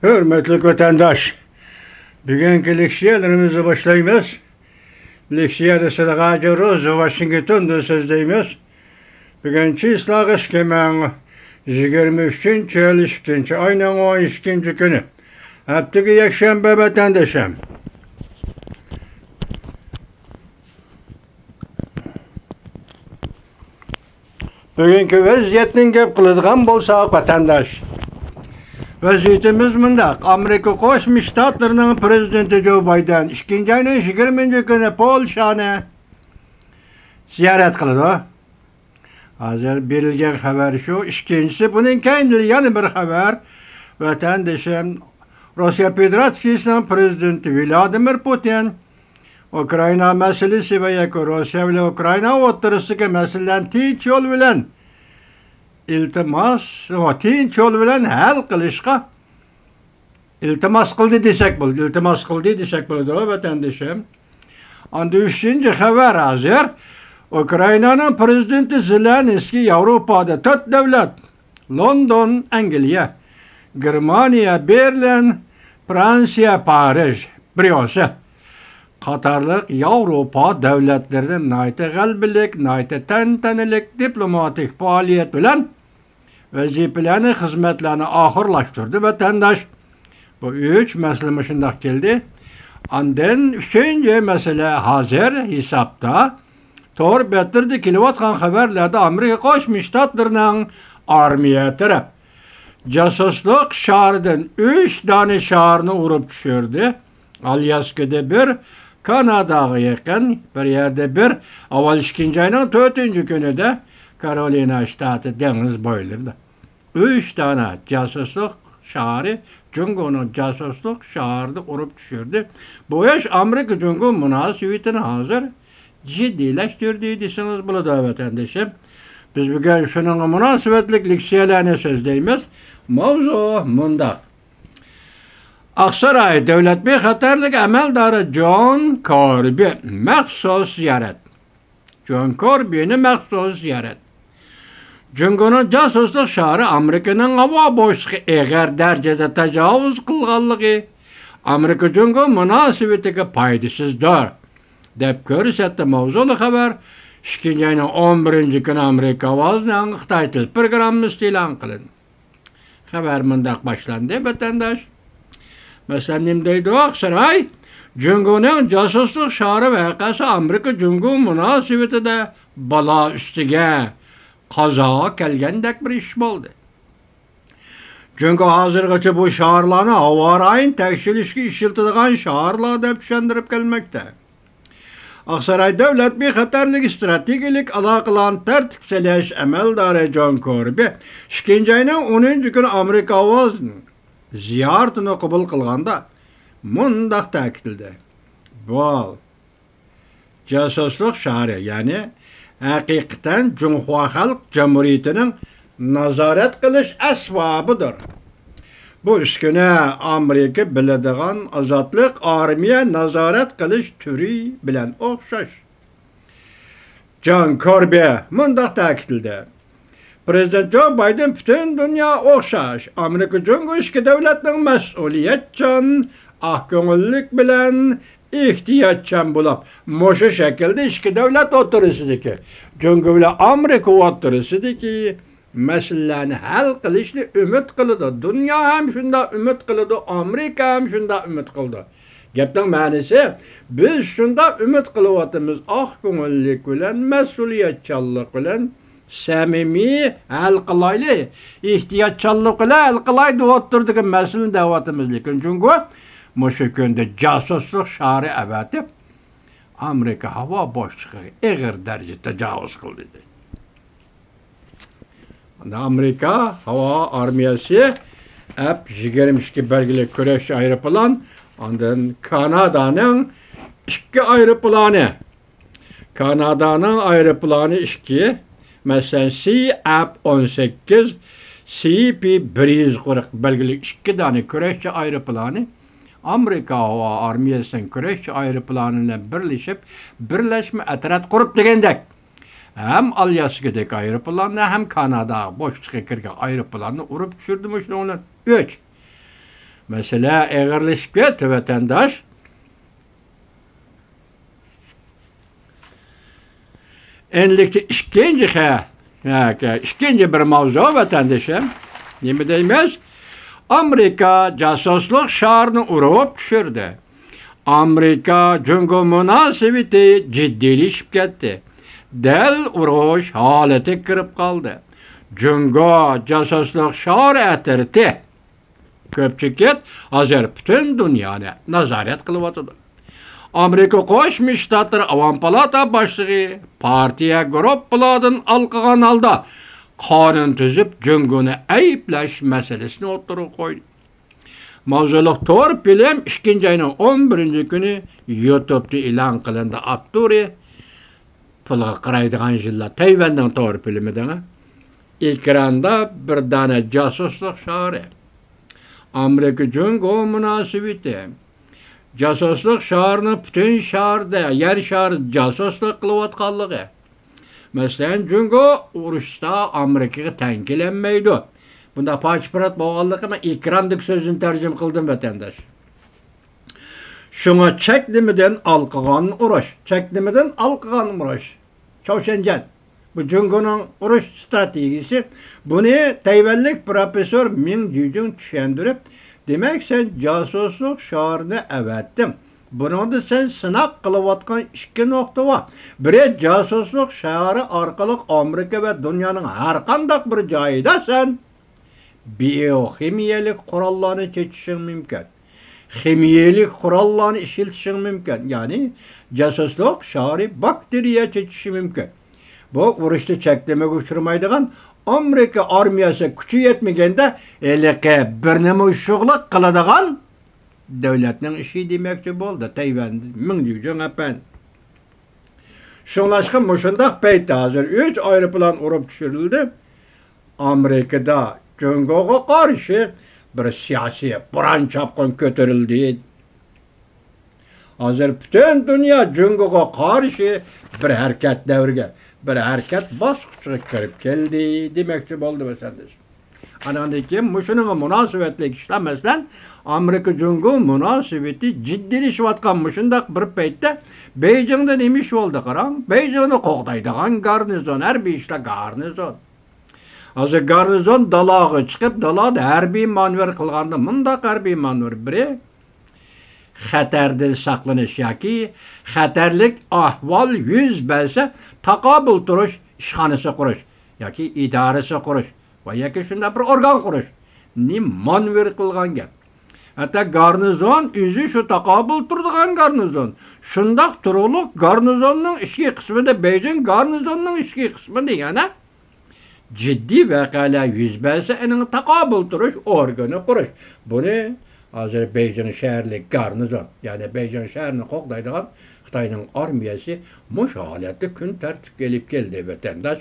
Hürmetli vatandaş, bugünkü leksiyalarımızı başlayımız. Leksiyada Sadaqacı Roz, Washington'da sözdeyimiz. Bugünkü ıslagış kemen 23. yıl 2. ayının 12. günü. Hepteki yakşembe vatandaşım. Bugünkü vaziyetini gep kılıdığan bolsa vatandaş. Vaziyetimiz mındak. Amerika Koşmuş Ştatlarının Prezidenti Joe Biden 2. ayının 20. günü Polşa'nı ziyaret kıldı. Hazır berilgen haber şu. İkincisi bunun kendili yanı bir haber. Vatandaşım Rusya Federasyası'nın Prezidenti Vladimir Putin Ukrayna meselesi ve Rusya ile Ukrayna oturusundaki meselelerin tinç yol bilen tinç yol bilen hal kılışka iltimas kıldı desek bul. İltimas kıldı desek bul. Vatandaşım. Anda 3. haber hazır. Ukrayna'nın Prezidenti Zelenski Avrupa'da 4 devlet London, Angliya, Germaniya, Berlin, Fransa, Paris, Brüssel Katarlık Avrupa devletlerinin nayte galbilik, nayte tentenilik diplomatik faaliyet bilen vazifelerini, hizmetlerini ahırlaştırdı vatandaş. Bu 3 mesele şundak geldi. Anden 3. mesele hazır hesapta tor betirdi kilovatkan haberlerde Amerika Koşmuş Ştatlarının armiye taraf casusluk şahırdan 3 tane şahırını uğrup düşürdü. Alyaska'da bir, Kanada'ya yakın bir yerde bir, avval 2. ayının 4. günü de Carolina Ştatı deniz boylarında. 3 tane casusluk şahırı, Cungo'nun casusluk şahırını uğrup düşürdü. Bu iş Amerika Cungo münasebetini hazır ciddileştirdiyseniz bunu da vatandaşım. Biz bugün şunun münasebetlik leksiyelerini sözdeyimiz. Mavzu mundak. Aksaray Devlet Bey Xatarlık Əməldarı John Kirby məxsus ziyaret. John Kirby'ni məxsus ziyaret. Cungo'nun casusluk şahı Amerika'nın hava boşluğu eğer derecede tecavüz kılganlığı Amerika Cungo münasebetine faydasızdır. Dep görürsette mavzulu haber 2. ayının 11. günü Amerika avazının Xitay til programımız ilan kılın. Haber mındak başlandı vatandaş. Mesela nimdeydi o Aksaray, Cungo'nun casusluk şahı vakası Amerika Cungo münasebeti de bala üstüge kaza kelgendek bir iş oldu. Cungo hazırgıcı bu şahırlarını havarayın tekşilişki işiltidiğen şahırla dep şendirip gelmekte. Aksaray Devlet bir xatarlık stratejilik alakalan tertipseleş emeldarı John Kirby 2. ayının 10. günü Amerika avazının ziyaretini kabul kılganda mundak takidildi. Bu casusluk şahı yani hakikaten Cumhuriyet Halk Cumhuriyeti'nin nazaret kılış esvabıdır. Bu üsküne Amerika bilediğin azatlık armiye nazaret kılış türü bilen okşaş. John Kirby mundak takidildi. Prezident Joe Biden bütün dünya okşaş. Amerika Cungo işki devletinin mesuliyetçen, ahkönüllük bilen, ihtiyatçen bulup, moşu şekilde işki devlet oturusudaki, Cungo ile Amerika oturusudaki meselelerini hal kılışlı ümit kılıdı. Dünya hem şunda ümit kılıdı, Amerika hem şunda ümit kıldı. Gepten manisi, biz şunda ümit kılıvatımız ahkönüllük bilen, mesuliyetçallık bilen, samimi, hal kılaylı, ihtiyatçallık ile hal kılaydı oturduk meselini davatımızlık. Çünkü moşu günde casusluk şahı evetip Amerika hava boşluğu eğer derece tecavüz kıldı. Amerika hava armiyası hep 22 belgeli küreş aeroplan, ondan Kanada'nın 2 aeroplanı. Kanada'nın aeroplanı 2, mesela C-F-18, CP-140 belgeli 2 tane küreşçi aeroplanı Amerika hava armiyasının küreşçi aeroplanıyla birleşme etirat kurup degendek. Hem Alyaska'daki aeroplanla hem Kanada boşluğa kirgen aeroplanını urup düşürdüm işte onlar. 3. Mesela eğerleşip gitti vatandaş. Enlikte işkinci bir mavzu vatandaşım. Nemi deymez? Amerika casusluk şarını uğrayıp düşürdü. Amerika Cungo münasebeti ciddileşip gitti. Del uğraş haleti kırıp kaldı. Cungo casusluk şarı etirti. Köpçükет hazır bütün dünyaya nazaret kılıvatıdı. Amerika Koşmuş Ştatları Avam Palata başlığı partiye grup buladın alkıgan alda kanun tüzüp Cungo'nu ayıplaş meselesini oturup koydu. Mavzuluk torpilim 2. ayının 11. günü YouTube'da ilan kılındı. Abduri pılga qıraydıgan jilla Tayvan'dan torpilimidana ekranda bir tane casusluk şarı. Amerika Cungo münasebeti. Casusluk şarını bütün şarda, yer şarı casusluk kılıvatkallığı. Mesela Cungo uruşta Amerika'ya tenkilenmeydi. Bunda paçpırat boğallık ama ekrandık sözünü tercüm kıldım vatandaş. Şuna çeklimiden alkıgan uruş. Çeklimiden alkıgan uruş. Çavşencan. Bu Cungo'nun uruş stratejisi. Bunu Tayvanlık profesör Ming Jujun düşündürüp demek sen casusluk şarını evettim. Bunu da sen sınak kılıvatkan 2 nokta var. Biri casusluk şarı arkalık Amerika ve dünyanın her kandak bir cayda sen biyokimiyelik kurallarını çeçişin mümkün. Kimiyelik kurallarını işiltişin mümkün. Yani casusluk şarı bakteriye çeçişin mümkün. Bu uğraştı çeklemek uçurmaydıgan Amerika armiyası küçü yetmegende elike birneme uşuqluk kılıdıgan devletinin işi demekçi boldu. Tayvan Ming Jujun apan. Şunlaşkın muşundaq peyte hazır 3 aeroplan urup düşürüldü. Amerika'da Cungo'ga karşı bir siyasi buran çapkın kötürüldü. Hazır bütün dünya Cungo'ga karşı bir hareket devrige, bir hareket baskıçı kirip geldi demekçi boldu meseldir. Anandaki muşunun münasebetlik işlemezden Amerika Cungo münasebeti ciddileşivatkan muşundaq bir peytte Beijing'de nemiş oldu qaram? Beijing'ni qoğdaydıgan garnizon, her bir işle garnizon. Hazır garnizon dalağı çıkıp dalada harbiy manevr kılganda mundaq harbiy manevr biri xatardan saqlanish yoki xatarlik ahvol yuz bersa taqobil turish ishxonasi qurish yoki idorasi qurish va yoki shunday bir organ qurish ni manevr qilgan gap. Hatta garnizon o'zi shu taqobil turadigan garnizon. Shundaq turug'liq garnizonning ichki qismida Beijing garnizonning ichki qismi degani ciddi voqealar yuz bersa uning taqobil turish organi qurish. Buni hazır Beijing şehirlik garnizon, yani Beijing şehrini qoqdaydigan Xitoyning armiyasi mush holatda kun tartib kelib keldi vatandaş.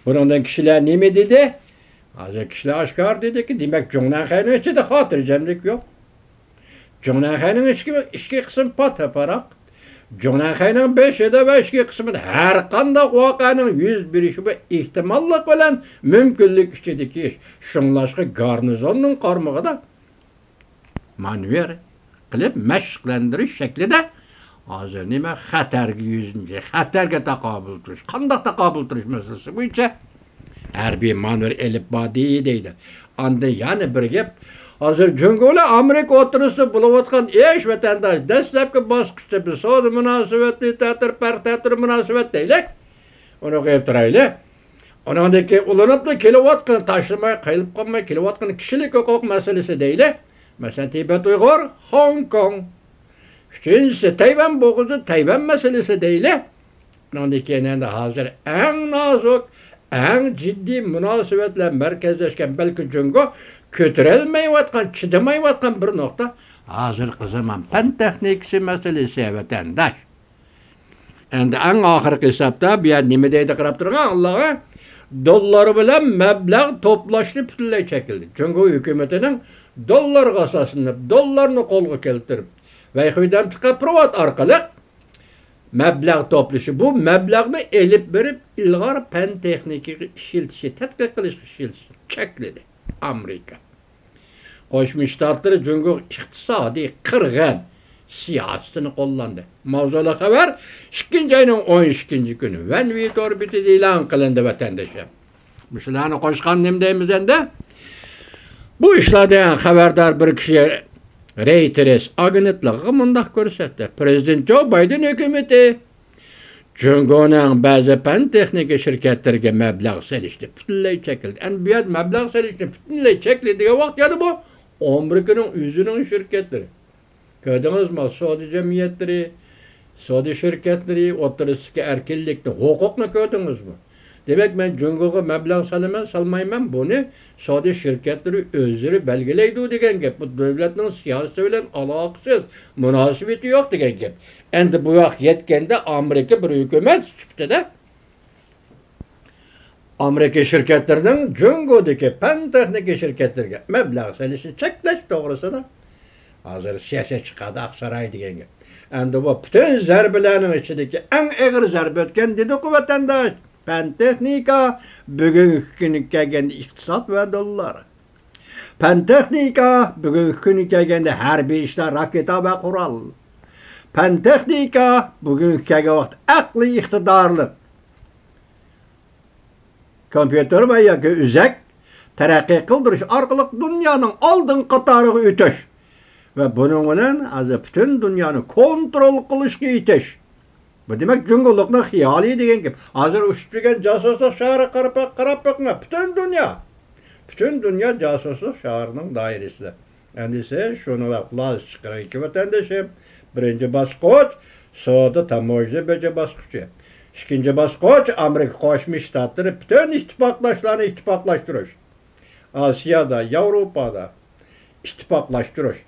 Bundan kişiler nima dedi? Hazır kişiler aşkar dedi ki demek Jongnanxayning ichida xotirjamlik yo'q. Jongnanxayning ichki qismi pataparaq. Jongnanxayning 5'ida va ichki qismida har qanday voqeaning yuz berishi bu ehtimollik bilan mumkinlik ichidagi ish. Shunlashqa garnizonning qarmog'ida manevr qilib mashqlantirish shaklida hozir nima xatarga yuzincha xatarga taqobil turish qanday taqobil turish masalasi bo'yicha harbiy manevr elib bodi deydi. Anda yana bir gap hozir Jungo'lar Amerika o'tirisida bo'layotgan ish vatandosh dastlabki bosqichda bir savdo munosabati ta'tir munosabat deylik. Uni qo'yib turaylik. Undan keyin ulanib kelayotgan tashlamay qayilib qolmay kelayotgan kishilik huquq masalasi deylik. Mesela Tibet Uyghur, Hong Kong. Üçüncüsü Tayvan boğuzu, Tayvan meselesi değil. Ondan keyin hazır en nazuk, en ciddi münasebetle merkezleşken belki Cungo kötürelmeyivatkan, çıdamayıvatkan bir nokta. Hazır kızımın pen teknikisi meselesi vatandaş. Endi en ahirki hesapta bir yer nime deydi qırap durgan Allah'a dollari bilan mablag' to'plashni butunlay chekildi. Cungo hukumatının dollar asasında dollarını qo'lga keltirib va Xitoydan chiqqan privat orqali mablag' to'plashi bu mablag'ni elib berib ilg'or fan texnikaga ishiltishi, tadqiq qilish ishiltishi chekladi Amerika. Qo'shma Shtatlar Jungo iqtisodiy qirg'in siyosatini qo'llandi. Mavzuli xabar 2-oyning 12-kuni Vanvit orbitida e'lon qilindi vatandoshlar. Shularni qo'shgan nima deymiz endi? Bu ishlardan xabardor bir kishi Reuters agentligi mundaq ko'rsatdi. Prezident Joe Biden hukumati Jungoning ba'zi fan texnika shirkatlariga mablag' solishni butunlay chekildi. Endi bu yerda mablag' solishni butunlay chekiladigan vaqt yana bu Amerikaning o'zining shirkatlari. Ko'rdingizmi? Savdo jamiyatlari, savdo shirkatlari o'rtasidagi erkinlikni, huquqni ko'rdingizmi? Demek ben Jungo'ga mablag' salaman, salmayman buni savdo shirkatlari o'zlari belgilaydi degan gap. Bu davlatning siyosati bilan aloqasiz, munosabati yo'q degan gap. Endi bu vaqt yetganda Amerika bir hukumat chiqibdi-da. Amerika shirkatlarining Jungo'dagi fan texnika shirkatlariga mablag' solishni cheklash to'g'risida hozir siyosat chiqadi Aqsaray degan gap. Endi bu butun zarbalarning ichidagi eng og'ir zarba o'tgan dedi vatandosh. Fan texnika bugungi kunga kelganda iqtisod va dollar. Fan texnika bugungi kunga kelganda harbiy ishlar, raketa va qurol. Fan texnika bugungi kelgan vaqt aqliy iqtidorli kompüter va yoki uzak taraqqiy qildirish orqali dunyoning oldin qatoriga o'tish va buning bilan butun dunyoni kontrol qilishga yetish. Bu demek Jungo'likning xiyoliy degan gap. Hozir ushtirgan josuslik shahri qarab boqma, butun dunyo josuslik shahrining doirasida. Endi siz shuni xulos chiqarayki vatandoshim. Birinchi bosqich savdo tamojna bo'yicha bosqichi. Ikkinchi bosqich Amerika Qo'shma Shtatlari butun ittifoqdoshlarni ittifoqlashtirish. Osiyoda, Yevropada ittifoqlashtirish.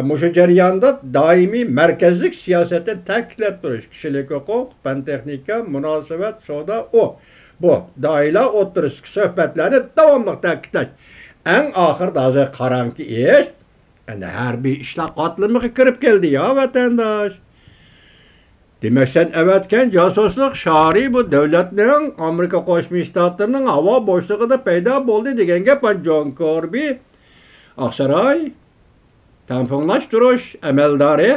Muşu jarayonda doimiy markazlik siyosatni ta'kidlab turish, kishilik huquq, fan texnika, munosabat, savdo bu doiralar o'rtasidagi suhbatlarni davomli ta'kidlash. Eng oxirida hozir qarangki ish, endi harbiy ishlar qatlamiga kirib keldi ya vatandosh. Demak sen avatgan josuslik shari bu davlatning Amerika Qo'shma Shtatlarining havo bo'shlig'ida paydo bo'ldi degan gap John Kirby Aqsaray tamponlashtirish amaldori,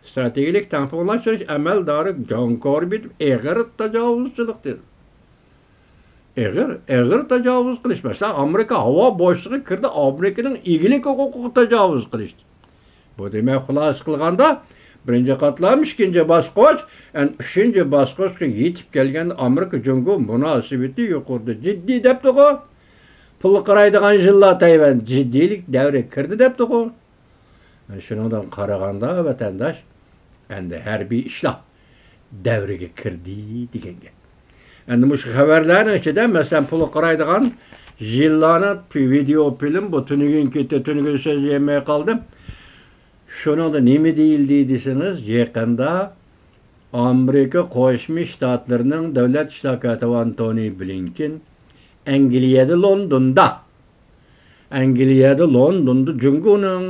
strategik tamponlashtirish amaldori John Kirby eg'ir tajovuzchilik dedi. Eg'ir tajovuz qilish. Masalan, Amerika havo bo'shlig'i kirdi, Amerikaning egilik huquqiga tajovuz qilishdi. Bu demak xulos qilganda birinchi qatlam, ikkinchi bosqich, uchinchi bosqichga yetib kelgan Amerika Jungo munosabati yuqorida jiddiy debdi-ku. Pul qaraydigan yillar Tayvan jiddiylik davri kirdi debdi-ku. Shundan qaraganda vatandosh endi harbiy ishlar davriga kirdi degan gap. Endi mush xabarlarning ichida masalan pul qaraydigan yillarni video film bu tunigun ketdi, tunigun so'z yemay qoldim. Şununda nima deyildi desiniz, yaqinda Amerika Qo'shma Shtatlarining davlat ishlar katibi Antony Blinken Angliyada Londonda Jungo'ning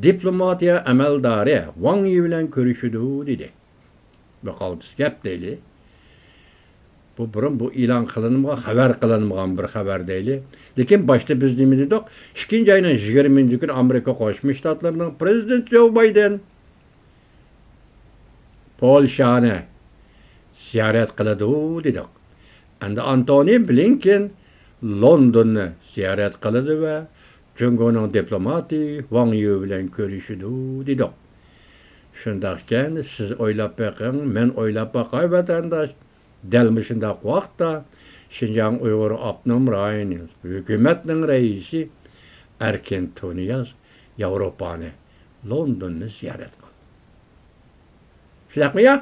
diplomatiya amaldori Wang Yi bilan ko'rishdi dedi. Bu qoldi gap deyli. Bu e'lon qilinmagan, xabar qilinmagan bir xabar deyli. Lekin boshda biz nima dedik? 2-oyning 20-kuni Amerika Qo'shma Shtatlarining prezidenti Joe Biden Polshani ziyorat qiladi dedik. Endi Antony Blinken Londonni ziyorat qiladi va Jungo'ning diplomati Wang Yi bilan ko'rishdi dedik. Shundaqkan siz o'ylab boqing, men o'ylab boqay vatandosh. Dal shundaq vaqtda Şinjan Uyg'ur Abnum rayoni hukumatning raisi Erkin Tuniyaz Yevropani Londonni ziyorat qildi. Shundaqmi ya?